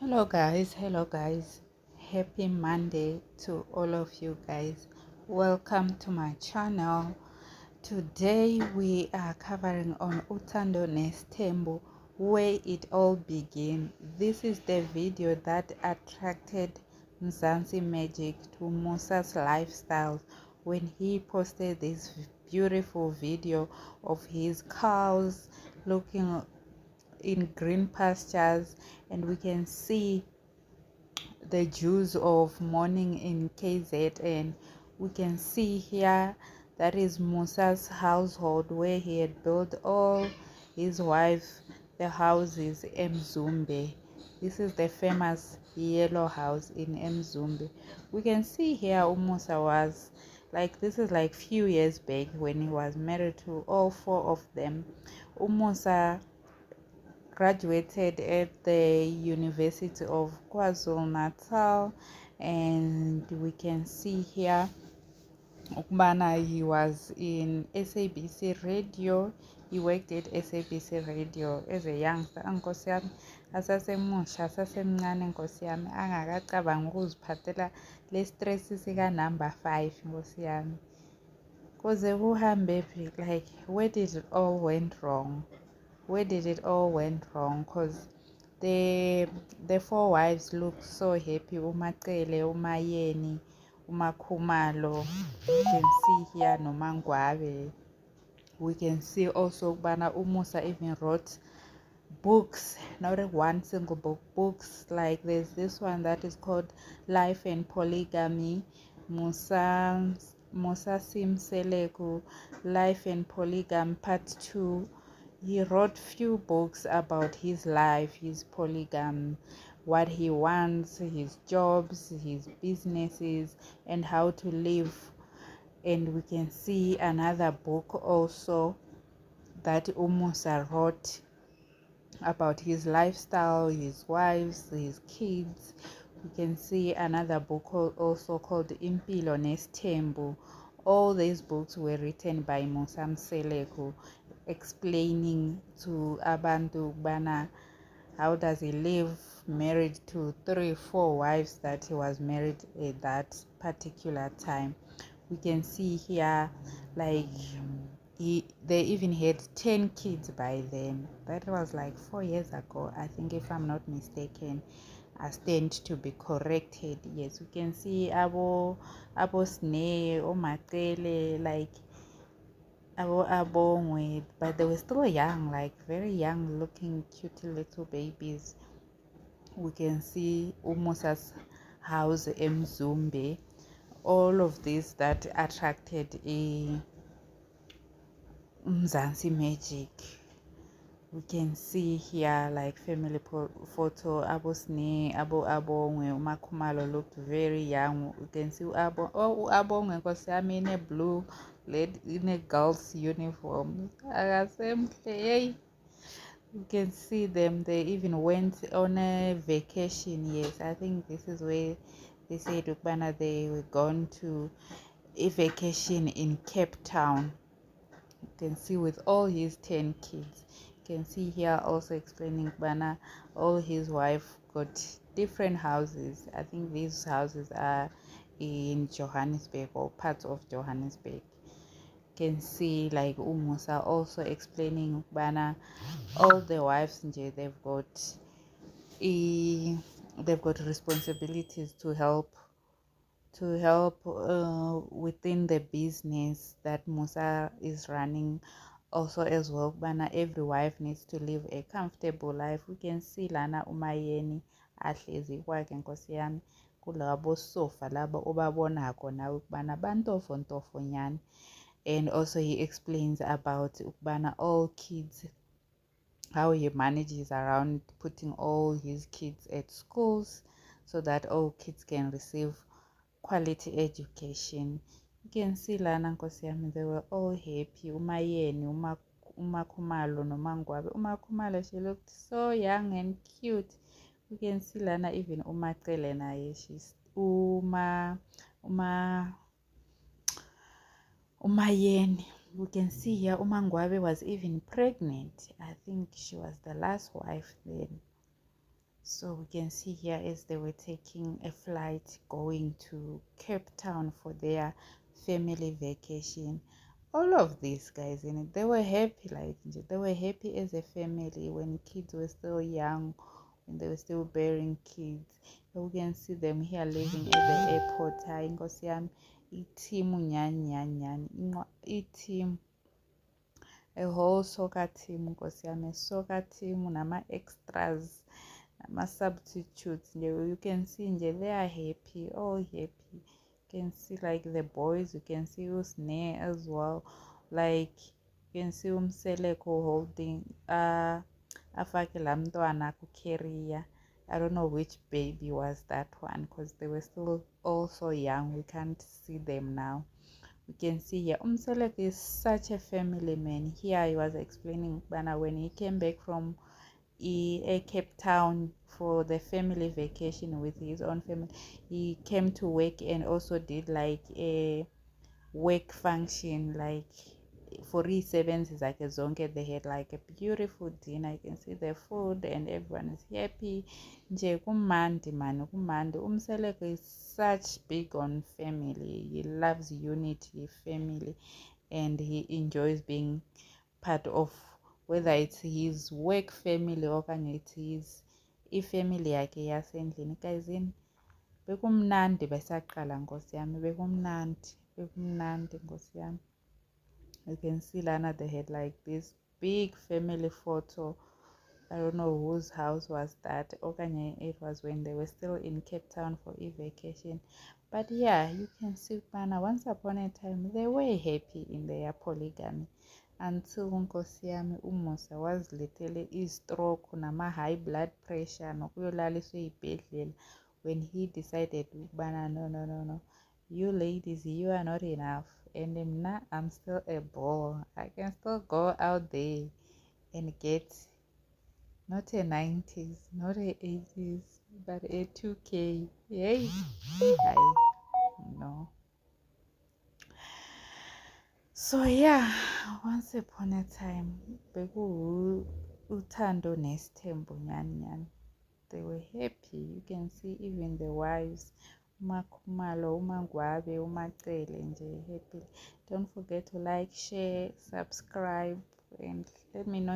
Hello guys, happy Monday to all of you guys. Welcome to my channel. Today we are covering on Uthando Nestembu, where it all began. This is the video that attracted Mzansi Magic to Musa's lifestyle when he posted this beautiful video of his cows looking in green pastures, and we can see the Jews of mourning in KZN. We can see here that is Musa's household, where he had built all his wife the houses Mzumbe. This is the famous yellow house in Mzumbe. We can see here Musa was like, this is like few years back when he was married to all four of them. Musa graduated at the University of KwaZulu-Natal, and we can see here ukubana he was in SABC Radio. He worked at SABC Radio as a youngster. Nkosi yami asasemusha, asasemncane nkosi yami, angakacabangi ukuziphathela le stress sika number 5 nkosi yami. Kuze kuhambe phi, like where did it all went wrong? Because the four wives look so happy. Umacele, Umayeni, Umakhumalo, you can see here Nomangwabe. We can see also Bana Umusa even wrote books, not one single book, books. Like there's this one that is called Life and Polygamy. Musa Simseleku, Life and Polygamy Part 2. He wrote few books about his life, his polygamy, what he wants, his jobs, his businesses, and how to live. And we can see another book also that Umusa wrote about his lifestyle, his wives, his kids. We can see another book also called Impilo Nestembu. All these books were written by Musa Mseleku, explaining to abantu bana how does he live married to 3-4 wives that he was married at that particular time. We can see here like they even had 10 kids by then. That was like 4 years ago, I think, if I'm not mistaken. I stand to be corrected. Yes, we can see abo Sneh, Macele, like Abongwe, but they were still young, like very young looking cute little babies. We can see Umusa's house Mzumbe. All of this that attracted a Mzansi Magic. We can see here like family photo. Abosne, Abongwe, Umakhumalo looked very young. We can see Abongwe because I'm in a blue led in a girl's uniform. You can see them. They even went on a vacation. Yes, I think this is where they said Ukbana they were gone to a vacation in Cape Town. You can see with all his 10 kids. You can see here also explaining Bana all his wife got different houses. I think these houses are in Johannesburg or parts of Johannesburg. You can see like Umusa also explaining Bana all the wives they've got responsibilities to help within the business that Musa is running. Also as well, Bana every wife needs to live a comfortable life. We can see lana Umayeni ahlezi kwakhe nkosi yami kulabo sofa laba obabonako nawe ukubana bantofo nyani. And also he explains about ukubana all kids, how he manages around putting all his kids at schools so that all kids can receive quality education. You can see lana nkosi yami, they were all happy. Umayeni, Umakhumalo Nomangwabe. Umakhumalo, she looked so young and cute. You can see lana even Umacele naye, she's Umayeni. We can see here Umangwabe was even pregnant. I think she was the last wife then. So we can see here as they were taking a flight going to Cape Town for their family vacation. All of these guys in it, they were happy, like they were happy as a family when kids were still young, when they were still bearing kids. We can see them here living at the airport. Team, a whole soccer team, a soccer team, extras, substitutes. You can see they are happy, all happy. You can see like the boys, you can see Usne as well, like you can see Umseleko holding afake lamntwana carrier. I don't know which baby was that one because they were still also young. We can't see them now. We can see here Umselek is such a family man. Here he was explaining when he came back from Cape Town for the family vacation with his own family, he came to work and also did like a work function, like for seventies, like a zonke. They had like a beautiful dinner. You can see the food and everyone is happy. Nje kumandi man, kumandi. Umseleko is such big on family. He loves unity, family, and he enjoys being part of, whether it's his work family or it's his ifamily yakhe yasendlini. Kazini bekumnandi besaqala nkosi yami, bekumnandi nkosi yami. You can see lana they had like this big family photo. I don't know whose house was that. Okanye it was when they were still in Cape Town for a vacation. But yeah, you can see Pana once upon a time they were happy in their polygamy until unkosi yami uMusa wazilethele i-stroke nama-high blood pressure nokuyolaliswa ey'bhedlela when he decided ukubana no, you ladies, you are not enough, and now I'm still a ball. I can still go out there and get not a 90s, not a 80s, but a 2K. Yay! No. So yeah, once upon a time, uThando neSithembu nyani. They were happy. You can see even the wives, uMakhumalo, uMangwabe, uMacele nje happy. Don't forget to like, share, subscribe, and let me know